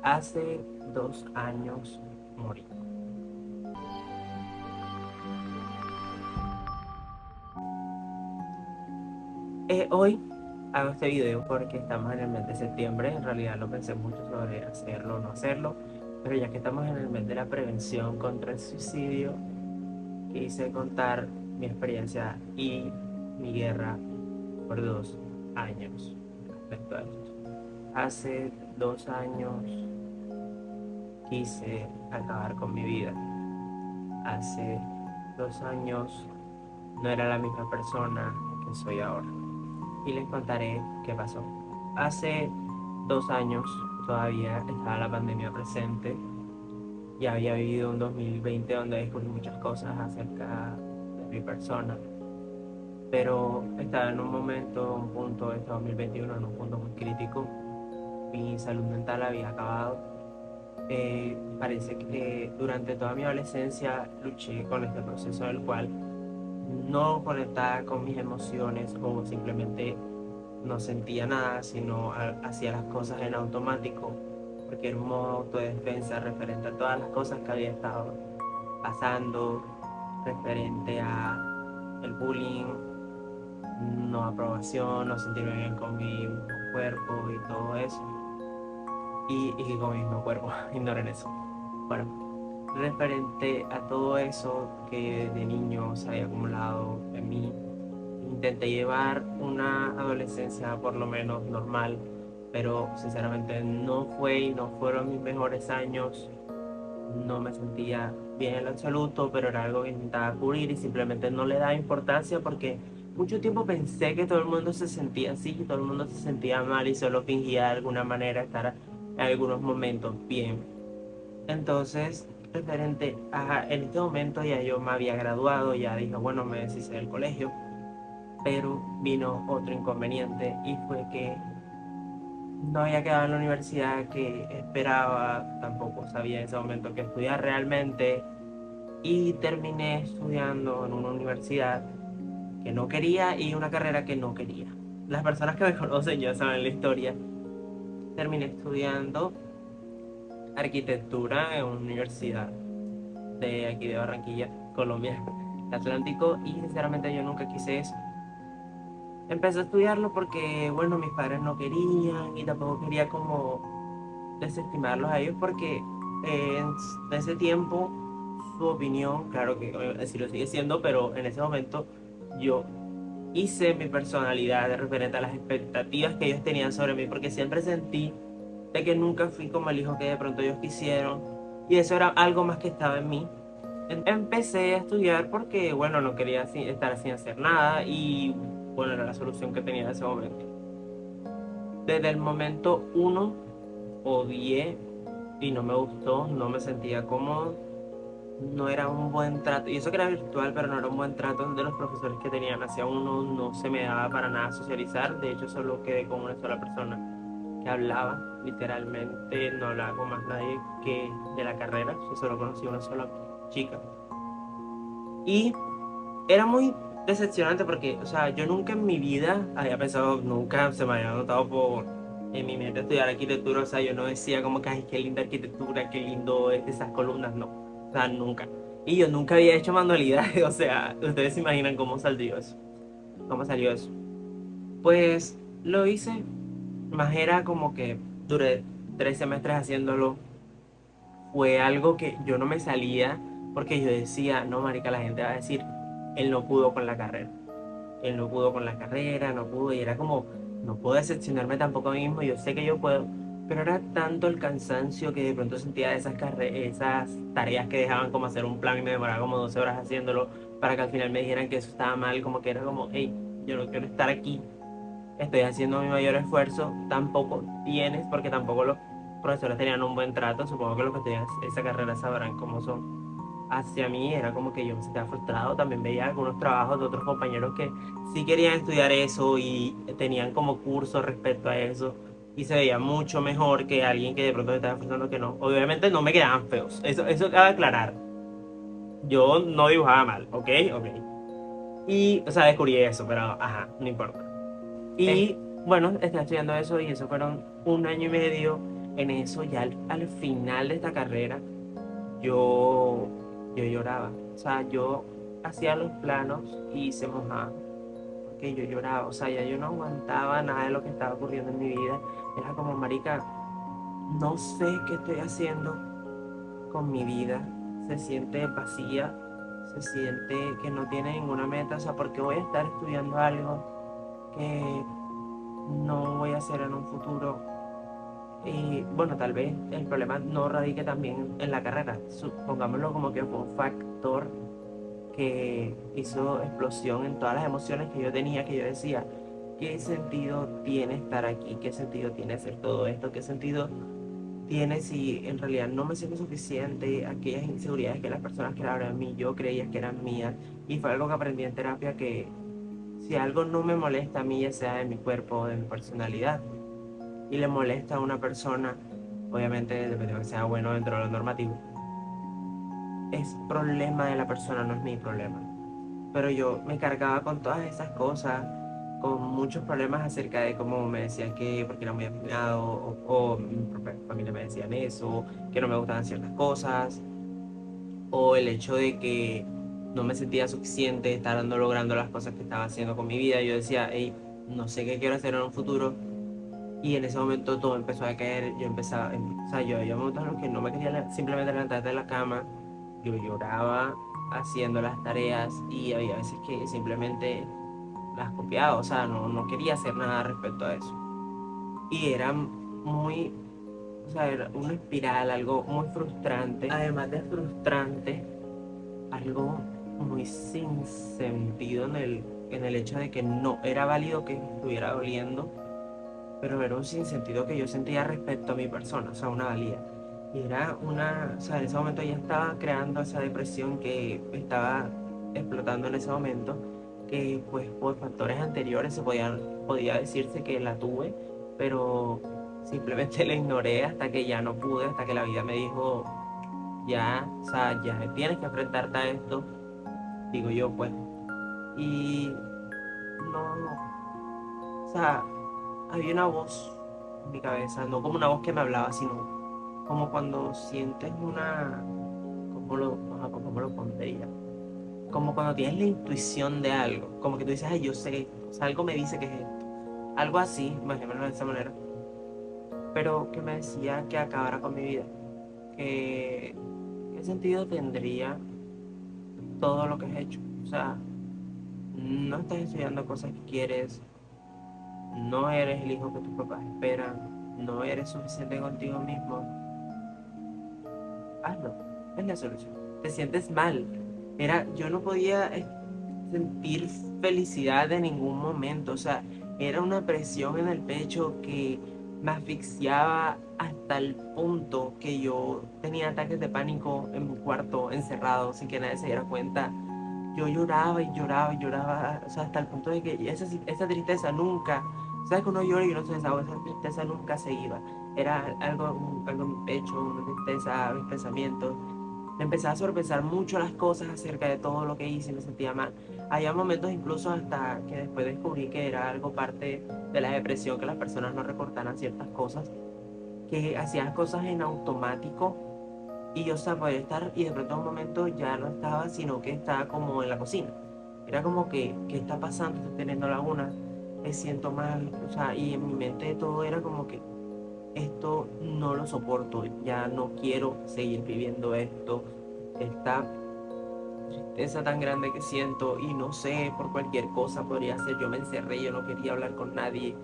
Hace 2 años morí. Hoy hago este video porque estamos en el mes de septiembre. En realidad lo pensé mucho sobre hacerlo o no hacerlo, pero ya que estamos en el mes de la prevención contra el suicidio, quise contar mi experiencia y mi guerra por 2 años respecto a esto. Hace 2 años quise acabar con mi vida. Hace 2 años no era la misma persona que soy ahora. Y les contaré qué pasó. Hace 2 años todavía estaba la pandemia presente. Ya había vivido un 2020 donde descubrí muchas cosas acerca de mi persona. Pero estaba en un momento, un punto, este 2021, en un punto muy crítico. Mi salud mental había acabado. Parece que durante toda mi adolescencia luché con este proceso del cual no conectaba con mis emociones o simplemente no sentía nada, sino hacía las cosas en automático, porque era un modo de autodefensa referente a todas las cosas que había estado pasando, referente a el bullying, no aprobación, no sentirme bien con mi mismo cuerpo y todo eso. Y con mi mismo cuerpo, ignoren eso. Bueno, referente a todo eso que de niño se había acumulado en mí, intenté llevar una adolescencia por lo menos normal, pero sinceramente no fue y no fueron mis mejores años. No me sentía bien en lo absoluto, pero era algo que intentaba cubrir y simplemente no le daba importancia porque mucho tiempo pensé que todo el mundo se sentía así, que todo el mundo se sentía mal y solo fingía de alguna manera estar en algunos momentos bien. Entonces, referente a en este momento ya yo me había graduado, ya dije, bueno, me deshice del colegio, pero vino otro inconveniente y fue que no había quedado en la universidad que esperaba, tampoco sabía en ese momento qué estudiar realmente y terminé estudiando en una universidad que no quería y una carrera que no quería. Las personas que me conocen ya saben la historia. Terminé estudiando arquitectura en una universidad de aquí de Barranquilla, Colombia, Atlántico, y sinceramente yo nunca quise eso. Empecé a estudiarlo porque, bueno, mis padres no querían y tampoco quería como desestimarlos a ellos porque en ese tiempo su opinión, claro que sí lo sigue siendo, pero en ese momento yo hice mi personalidad de referente a las expectativas que ellos tenían sobre mí porque siempre sentí de que nunca fui como el hijo que de pronto ellos quisieron y eso era algo más que estaba en mí. Empecé a estudiar porque, bueno, no quería estar sin hacer nada y, bueno, era la solución que tenía en ese momento. Desde el momento uno odié y no me gustó, no me sentía cómodo, no era un buen trato, y eso que era virtual, pero no era un buen trato de los profesores que tenían hacia uno, no se me daba para nada socializar, de hecho solo quedé con una sola persona que hablaba, literalmente no hablaba con más nadie que de la carrera, yo solo conocí una sola chica. Y era muy decepcionante porque, o sea, yo nunca en mi vida había pensado, nunca se me había notado por en mi mente estudiar arquitectura, o sea, yo no decía como que, ay, qué linda arquitectura, qué lindo es esas columnas, no, o sea, nunca. Y yo nunca había hecho manualidades, o sea, ustedes se imaginan cómo salió eso, cómo salió eso. Pues lo hice, más era como que duré 3 semestres haciéndolo, fue algo que yo no me salía porque yo decía, no, marica, la gente va a decir, él no pudo con la carrera. Él no pudo con la carrera, no pudo, y era como, no puedo decepcionarme tampoco a mí mismo, yo sé que yo puedo, pero era tanto el cansancio que de pronto sentía de esas tareas que dejaban como hacer un plan y me demoraba como 12 horas haciéndolo para que al final me dijeran que eso estaba mal, como que era como, hey, yo no quiero estar aquí, estoy haciendo mi mayor esfuerzo, tampoco tienes, porque tampoco los profesores tenían un buen trato, supongo que los que estudian esa carrera sabrán cómo son hacia mí, era como que yo me sentía frustrado. También veía algunos trabajos de otros compañeros que sí querían estudiar eso y tenían como cursos respecto a eso y se veía mucho mejor que alguien que de pronto me estaba frustrando que no. Obviamente no me quedaban feos, eso cabe aclarar. Yo no dibujaba mal, ¿ok? Ok. Y, o sea, descubrí eso, pero ajá, no importa. Y bueno, estaba estudiando eso y eso fueron 1 año y medio en eso, ya al final de esta carrera, yo, yo lloraba. O sea, yo hacía los planos y se mojaba, porque yo lloraba. O sea, ya yo no aguantaba nada de lo que estaba ocurriendo en mi vida. Era como, marica, no sé qué estoy haciendo con mi vida. Se siente vacía, se siente que no tiene ninguna meta. O sea, porque voy a estar estudiando algo que no voy a hacer en un futuro. Y bueno, tal vez el problema no radique también en la carrera. Supongámoslo como que fue un factor que hizo explosión en todas las emociones que yo tenía, que yo decía, ¿qué sentido tiene estar aquí? ¿Qué sentido tiene hacer todo esto? ¿Qué sentido tiene si en realidad no me siento suficiente? Aquellas inseguridades que las personas crearon en mí, yo creía que eran mías. Y fue algo que aprendí en terapia, que si algo no me molesta a mí, ya sea de mi cuerpo o de mi personalidad, y le molesta a una persona, obviamente dependiendo de que sea bueno dentro de lo normativo, es problema de la persona, no es mi problema. Pero yo me cargaba con todas esas cosas, con muchos problemas acerca de cómo me decían que porque era muy afinado, o mi propia familia me decían eso, que no me gustaban ciertas cosas, o el hecho de que no me sentía suficiente, estar no logrando las cosas que estaba haciendo con mi vida. Yo decía, hey, no sé qué quiero hacer en un futuro. Y en ese momento todo empezó a caer, yo empezaba, o sea, yo había momentos en los que no me quería simplemente levantar de la cama, yo lloraba haciendo las tareas y había veces que simplemente las copiaba, o sea, no quería hacer nada respecto a eso. Y era muy, o sea, era una espiral, algo muy frustrante, además de frustrante, algo muy sin sentido en el hecho de que no era válido que estuviera doliendo, pero era un sinsentido que yo sentía respecto a mi persona, o sea, una valía. Y era una, o sea, en ese momento ya estaba creando esa depresión que estaba explotando en ese momento, que pues por factores anteriores podía decirse que la tuve, pero simplemente la ignoré hasta que ya no pude, hasta que la vida me dijo, ya, o sea, ya tienes que enfrentarte a esto, digo yo, pues. Y no, o sea, había una voz en mi cabeza, no como una voz que me hablaba, sino como cuando sientes una, cómo lo pondría? Como cuando tienes la intuición de algo, como que tú dices, ay, yo sé, o sea, algo me dice que es esto, algo así, más o menos de esa manera, pero que me decía que acabara con mi vida, que qué sentido tendría todo lo que has hecho, o sea, no estás estudiando cosas que quieres, no eres el hijo que tus papás esperan, no eres suficiente contigo mismo, hazlo, es la solución. Te sientes mal. Yo no podía sentir felicidad en ningún momento, o sea, era una presión en el pecho que me asfixiaba hasta el punto que yo tenía ataques de pánico en mi cuarto, encerrado, sin que nadie se diera cuenta. Yo lloraba y lloraba y lloraba, o sea, hasta el punto de que esa tristeza nunca, sabes que uno llora y uno se desahoga, esa tristeza nunca se iba. Era algo en mi pecho, una tristeza, mis pensamientos. Me empezaba a sobrepensar mucho las cosas acerca de todo lo que hice y me sentía mal. Había momentos incluso hasta que después descubrí que era algo parte de la depresión, que las personas no recortaran ciertas cosas, que hacían cosas en automático y yo, o sea, podía estar y de pronto en un momento ya no estaba, sino que estaba como en la cocina. Era como que, ¿qué está pasando? Estoy teniendo laguna, me siento mal, o sea, y en mi mente todo era como que esto no lo soporto, ya no quiero seguir viviendo esto, esta tristeza tan grande que siento y no sé, por cualquier cosa podría ser, yo me encerré, yo no quería hablar con nadie,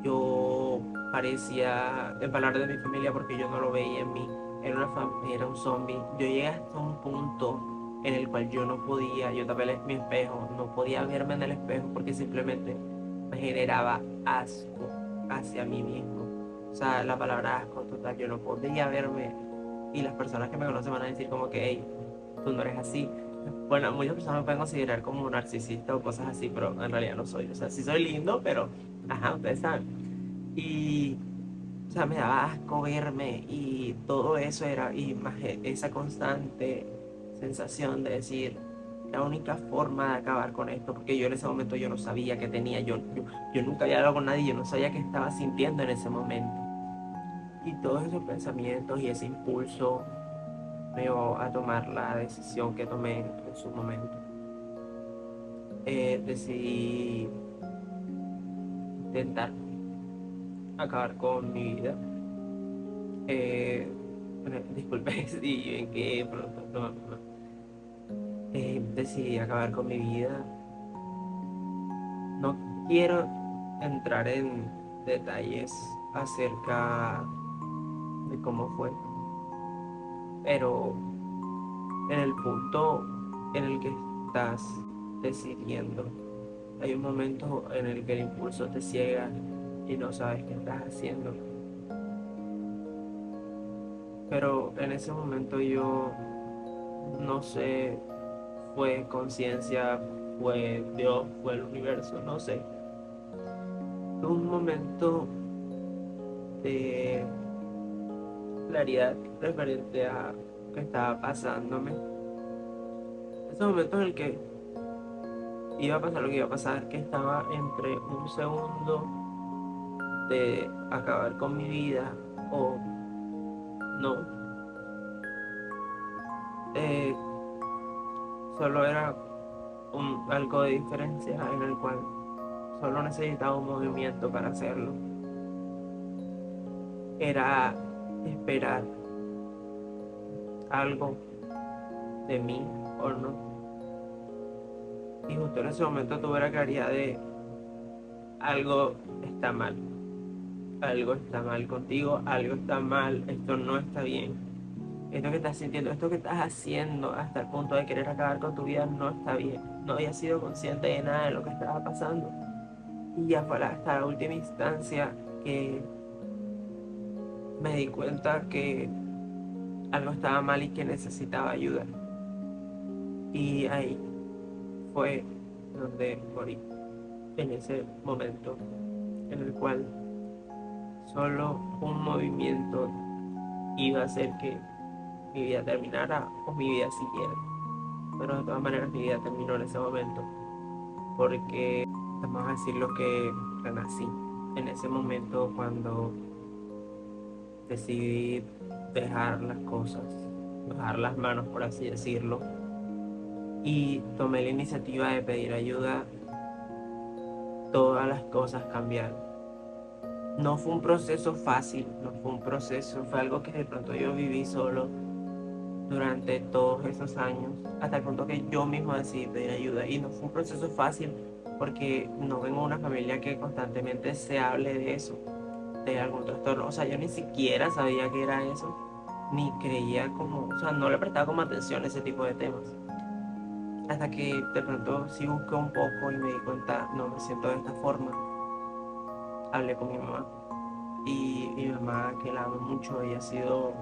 yo parecía, en palabras de mi familia, porque yo no lo veía en mí, era un zombie. Yo llegué hasta un punto en el cual yo no podía, yo tapé mi espejo, no podía verme en el espejo porque simplemente me generaba asco hacia mí mismo. O sea, la palabra asco total, yo no podía verme y las personas que me conocen van a decir como que, hey, tú no eres así. Bueno, muchas personas me pueden considerar como un narcisista o cosas así, pero en realidad no soy. O sea, sí soy lindo, pero, ajá, ustedes saben. Y, o sea, me daba asco verme y todo eso era, y más esa constante sensación de decir, la única forma de acabar con esto, porque yo en ese momento yo no sabía qué tenía, yo nunca había hablado con nadie, yo no sabía qué estaba sintiendo en ese momento. Y todos esos pensamientos y ese impulso me llevó a tomar la decisión que tomé en su momento. Decidí intentar acabar con mi vida. Bueno, disculpe si ven que pronto decidí acabar con mi vida. No quiero entrar en detalles acerca de cómo fue, pero en el punto en el que estás decidiendo, hay un momento en el que el impulso te ciega y no sabes qué estás haciendo. Pero en ese momento yo no sé, fue conciencia, fue Dios, fue el universo, no sé. Fue un momento de claridad referente a lo que estaba pasándome. Ese momento en el que iba a pasar lo que iba a pasar, que estaba entre un segundo de acabar con mi vida o no. Eh, Solo era algo de diferencia en el cual solo necesitaba un movimiento para hacerlo. Era esperar algo de mí o no. Y justo en ese momento tuve la claridad de algo está mal. Algo está mal contigo, algo está mal, esto no está bien. Esto que estás sintiendo, esto que estás haciendo hasta el punto de querer acabar con tu vida no está bien. No había sido consciente de nada de lo que estaba pasando. Y ya fue hasta la última instancia que me di cuenta que algo estaba mal y que necesitaba ayuda. Y ahí fue donde morí, en ese momento en el cual solo un movimiento iba a hacer que mi vida terminara o mi vida siguiera. Pero de todas maneras mi vida terminó en ese momento, porque vamos a decir lo que renací en ese momento cuando decidí dejar las cosas, bajar las manos por así decirlo, y tomé la iniciativa de pedir ayuda. Todas las cosas cambiaron. No fue un proceso fácil, no fue un proceso, fue algo que de pronto yo viví solo durante todos esos años, hasta el punto que yo mismo decidí pedir ayuda. Y no fue un proceso fácil porque no vengo de una familia que constantemente se hable de eso, de algún trastorno. O sea, yo ni siquiera sabía que era eso, ni creía como, o sea, no le prestaba como atención a ese tipo de temas. Hasta que de pronto sí busqué un poco y me di cuenta, no me siento de esta forma. Hablé con mi mamá y mi mamá, que la amo mucho, ella ha sido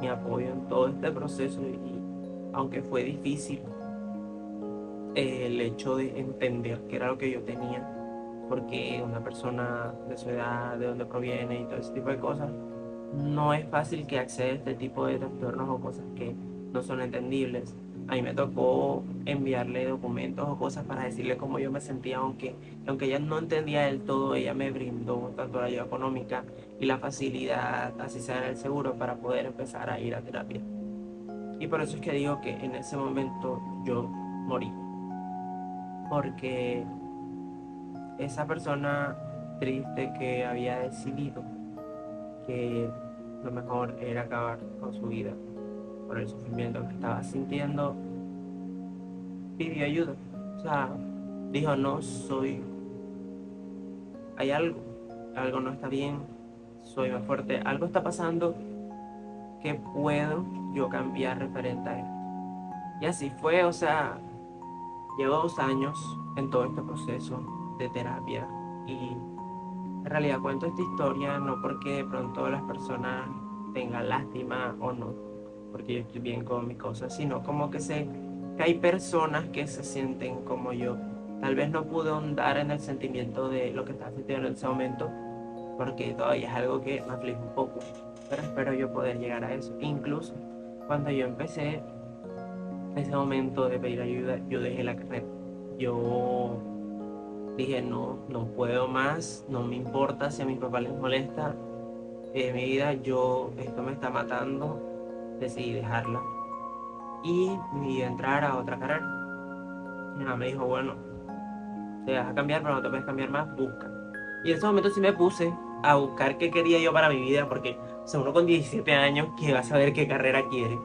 mi apoyo en todo este proceso y aunque fue difícil el hecho de entender qué era lo que yo tenía, porque una persona de su edad, de dónde proviene y todo ese tipo de cosas, no es fácil que acceda a este tipo de trastornos o cosas que no son entendibles. A mí me tocó enviarle documentos o cosas para decirle cómo yo me sentía, aunque ella no entendía del todo, ella me brindó tanto la ayuda económica y la facilidad, así sea en el seguro, para poder empezar a ir a terapia. Y por eso es que digo que en ese momento yo morí, porque esa persona triste que había decidido que lo mejor era acabar con su vida por el sufrimiento que estaba sintiendo, pidió ayuda. O sea, dijo, no, hay algo no está bien, soy más fuerte, algo está pasando que puedo yo cambiar referente a esto. Y así fue, o sea, llevo 2 años en todo este proceso de terapia y en realidad cuento esta historia no porque de pronto las personas tengan lástima o no, porque yo estoy bien con mis cosas, sino como que sé que hay personas que se sienten como yo. Tal vez no pude ahondar en el sentimiento de lo que estaba sintiendo en ese momento, porque todavía es algo que me aflige un poco, pero espero yo poder llegar a eso. Incluso cuando yo empecé ese momento de pedir ayuda, yo dejé la carrera. Yo dije, no, no puedo más, no me importa si a mi papá les molesta, mi vida, esto me está matando, decidí dejarla y entrar a otra carrera. Mi mamá me dijo, bueno, te vas a cambiar, pero no te puedes cambiar más, busca. Y en ese momento sí me puse a buscar qué quería yo para mi vida, porque o sea, uno con 17 años que va a saber qué carrera quiere.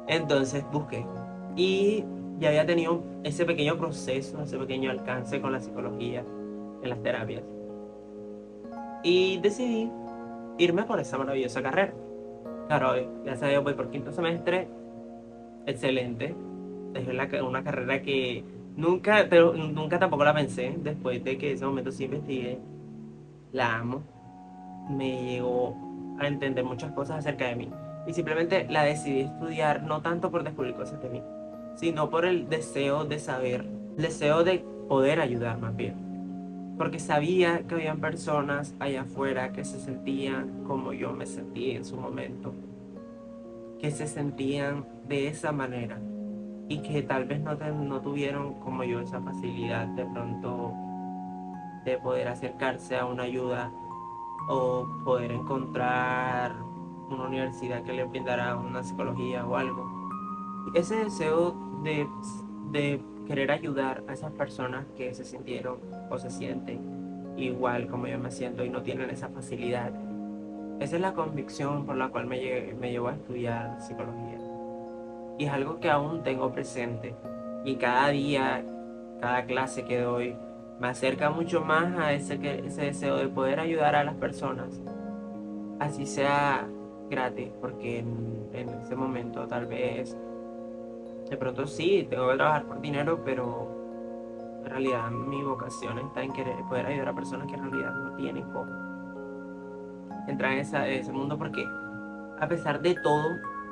Entonces busqué. Y ya había tenido ese pequeño proceso, ese pequeño alcance con la psicología en las terapias. Y decidí irme por esa maravillosa carrera. Claro, gracias a Dios voy por quinto semestre, excelente. Es una carrera que nunca, pero nunca tampoco la pensé. Después de que en ese momento sí investigué, la amo. Me llegó a entender muchas cosas acerca de mí. Y simplemente la decidí estudiar, no tanto por descubrir cosas de mí, sino por el deseo de saber, el deseo de poder ayudar más bien. Porque sabía que habían personas allá afuera que se sentían como yo me sentí en su momento, que se sentían de esa manera y que tal vez no tuvieron como yo esa facilidad de pronto de poder acercarse a una ayuda o poder encontrar una universidad que le brindara una psicología o algo. Ese deseo de querer ayudar a esas personas que se sintieron o se sienten igual como yo me siento y no tienen esa facilidad. Esa es la convicción por la cual me llevó a estudiar psicología. Y es algo que aún tengo presente. Y cada día, cada clase que doy, me acerca mucho más a ese deseo de poder ayudar a las personas, así sea gratis, porque en ese momento tal vez, de pronto sí, tengo que trabajar por dinero, pero en realidad mi vocación está en querer poder ayudar a personas que en realidad no tienen cómo entrar en ese mundo, porque a pesar de todo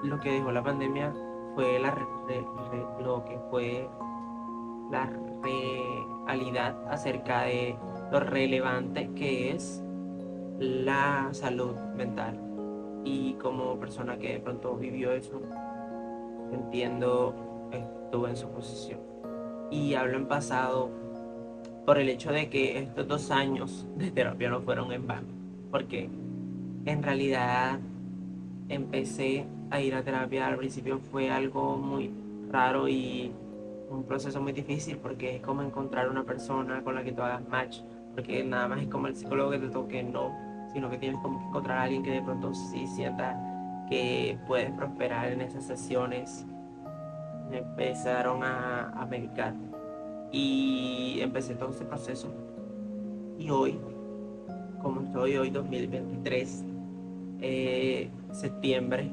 lo que dejó la pandemia, fue lo que fue la realidad acerca de lo relevante que es la salud mental. Y como persona que de pronto vivió eso, entiendo, estuve en su posición. Y hablo en pasado por el hecho de que estos 2 años de terapia no fueron en vano. Porque en realidad empecé a ir a terapia. Al principio fue algo muy raro y un proceso muy difícil porque es como encontrar una persona con la que tú hagas match, porque nada más es como el psicólogo que te toque, no, sino que tienes como que encontrar a alguien que de pronto sí sienta que puedes prosperar en esas sesiones. Me empezaron a medicar y empecé todo ese proceso. Y hoy, como estoy hoy 2023, septiembre,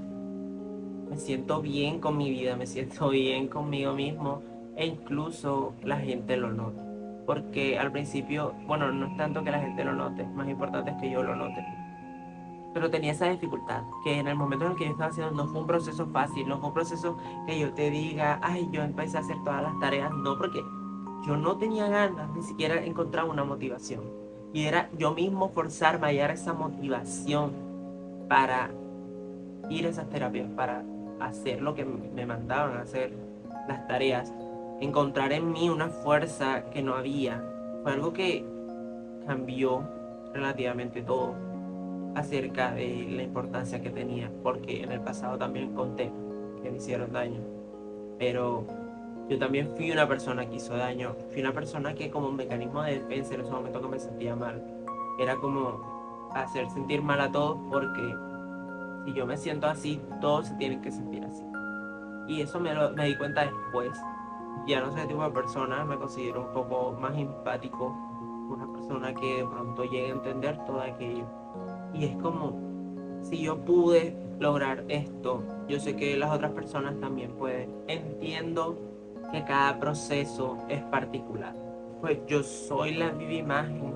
me siento bien con mi vida, me siento bien conmigo mismo e incluso la gente lo nota. Porque al principio, bueno, no es tanto que la gente lo note, más importante es que yo lo note. Pero tenía esa dificultad, que en el momento en el que yo estaba haciendo no fue un proceso fácil, no fue un proceso que yo te diga, ay, yo empecé a hacer todas las tareas, no, porque yo no tenía ganas, ni siquiera encontraba una motivación. Y era yo mismo forzarme a hallar esa motivación para ir a esas terapias, para hacer lo que me mandaban a hacer, las tareas, encontrar en mí una fuerza que no había. Fue algo que cambió relativamente todo acerca de la importancia que tenía, porque en el pasado también conté que me hicieron daño, pero yo también fui una persona que hizo daño, fui una persona que como un mecanismo de defensa en ese momento que me sentía mal, era como hacer sentir mal a todos porque si yo me siento así, todos se tienen que sentir así. Y eso me di cuenta después. Ya no soy el tipo de persona, me considero un poco más empático, una persona que de pronto llegue a entender todo aquello. Y es como, si yo pude lograr esto, yo sé que las otras personas también pueden. Entiendo que cada proceso es particular. Pues yo soy la viva imagen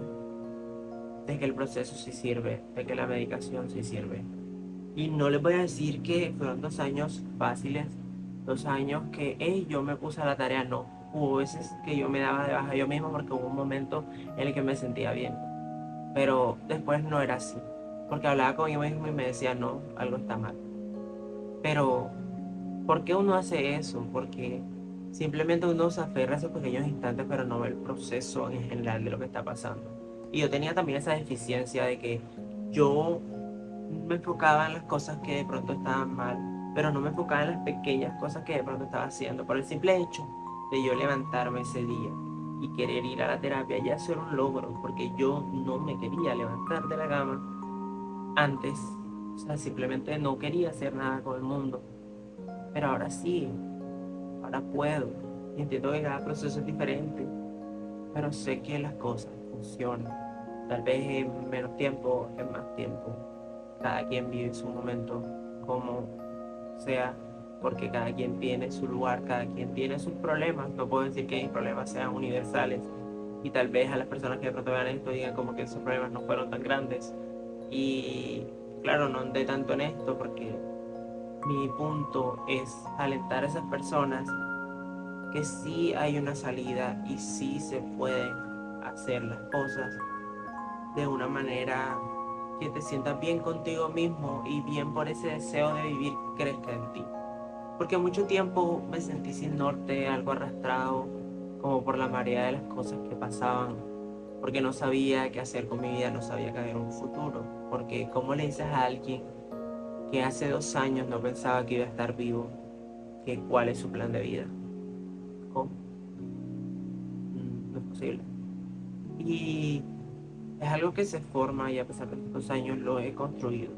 de que el proceso sí sirve, de que la medicación sí sirve. Y no les voy a decir que fueron 2 años fáciles, 2 años que yo me puse a la tarea, no. Hubo veces que yo me daba de baja yo mismo porque hubo un momento en el que me sentía bien. Pero después no era así. Porque hablaba conmigo mismo y me decía, no, algo está mal. Pero, ¿por qué uno hace eso? Porque simplemente uno se aferra a esos pequeños instantes, pero no ve el proceso en general de lo que está pasando. Y yo tenía también esa deficiencia de que yo me enfocaba en las cosas que de pronto estaban mal, pero no me enfocaba en las pequeñas cosas que de pronto estaba haciendo. Por el simple hecho de yo levantarme ese día y querer ir a la terapia, ya eso era un logro, porque yo no me quería levantar de la cama antes. O sea, simplemente no quería hacer nada con el mundo. Pero ahora sí, ahora puedo. Y entiendo que cada proceso es diferente, pero sé que las cosas funcionan. Tal vez en menos tiempo, en más tiempo. Cada quien vive su momento como sea, porque cada quien tiene su lugar, cada quien tiene sus problemas. No puedo decir que mis problemas sean universales. Y tal vez a las personas que de pronto vean esto digan como que esos problemas no fueron tan grandes. Y claro, no andé tanto en esto porque mi punto es alentar a esas personas que sí hay una salida y sí se pueden hacer las cosas de una manera que te sientas bien contigo mismo y bien por ese deseo de vivir crezca en ti. Porque mucho tiempo me sentí sin norte, algo arrastrado, como por la marea de las cosas que pasaban, porque no sabía qué hacer con mi vida, no sabía que había un futuro. Porque ¿cómo le dices a alguien que hace 2 años no pensaba que iba a estar vivo, que cuál es su plan de vida? ¿Cómo? No es posible. Y es algo que se forma y a pesar de estos años lo he construido.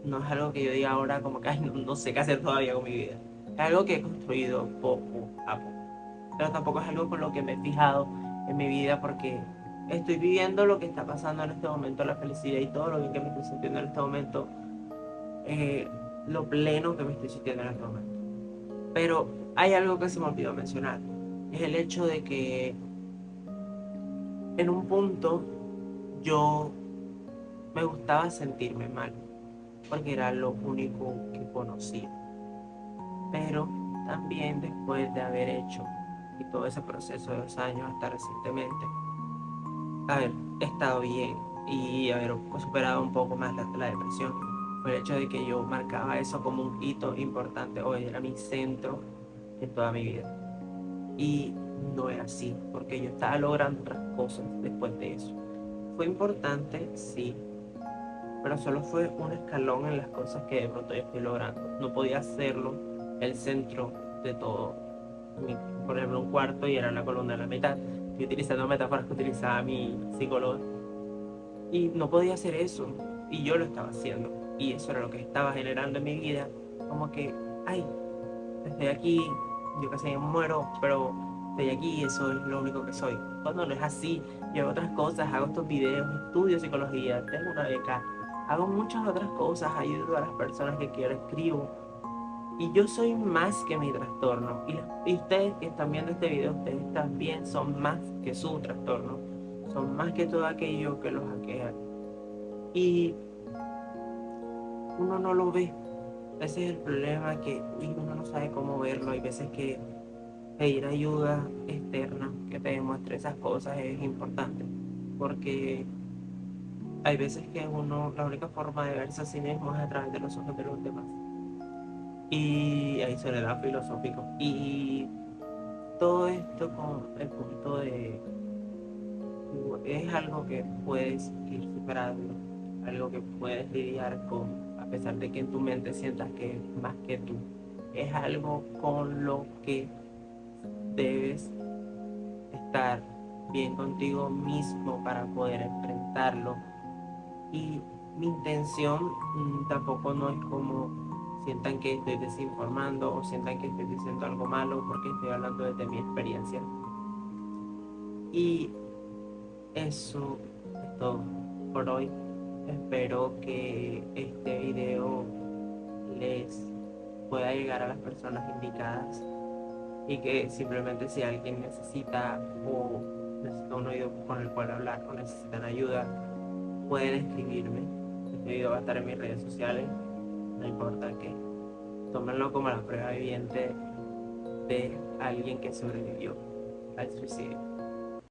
No es algo que yo diga ahora como que "Ay, no sé qué hacer todavía con mi vida". Es algo que he construido poco a poco. Pero tampoco es algo con lo que me he fijado en mi vida porque estoy viviendo lo que está pasando en este momento, la felicidad y todo lo bien que me estoy sintiendo en este momento, eh, lo pleno que me estoy sintiendo en este momento. Pero hay algo que se me olvidó mencionar. Es el hecho de que en un punto yo me gustaba sentirme mal porque era lo único que conocía. Pero también después de haber hecho y todo ese proceso de 2 años hasta recientemente, haber estado bien y haber superado un poco más la depresión, fue el hecho de que yo marcaba eso como un hito importante. Hoy era mi centro en toda mi vida. Y no era así, porque yo estaba logrando otras cosas después de eso. Fue importante, sí, pero solo fue un escalón en las cosas que de pronto yo estoy logrando. No podía hacerlo el centro de todo. Por ejemplo, un cuarto y era la columna de la mitad. Estoy utilizando metáforas que utilizaba mi psicólogo. Y no podía hacer eso. Y yo lo estaba haciendo. Y eso era lo que estaba generando en mi vida. Como que, ay, estoy aquí, yo casi me muero, pero estoy aquí y eso es lo único que soy. Cuando no es así, yo hago otras cosas, hago estos videos, estudio psicología, tengo una beca, hago muchas otras cosas, ayudo a las personas que quiero, escribo. Y yo soy más que mi trastorno. Y ustedes que están viendo este video, ustedes también son más que su trastorno. Son más que todo aquello que los aqueja. Y uno no lo ve. Ese es el problema, que uno no sabe cómo verlo. Hay veces que pedir ayuda externa que te demuestre esas cosas es importante, porque hay veces que uno, la única forma de verse a sí mismo es a través de los ojos de los demás. Y ahí se le da filosófico. Y todo esto con el punto de es algo que puedes ir superando, algo que puedes lidiar con, a pesar de que en tu mente sientas que es más que tú. Es algo con lo que debes estar bien contigo mismo para poder enfrentarlo. Y mi intención tampoco no es como sientan que estoy desinformando o sientan que estoy diciendo algo malo, porque estoy hablando desde mi experiencia. Y eso es todo por hoy. Espero que este video les pueda llegar a las personas indicadas y que simplemente si alguien necesita o necesita un oído con el cual hablar o necesitan ayuda, pueden escribirme. Este video va a estar en mis redes sociales. No importa, que tómenlo como la prueba viviente de alguien que sobrevivió al suicidio.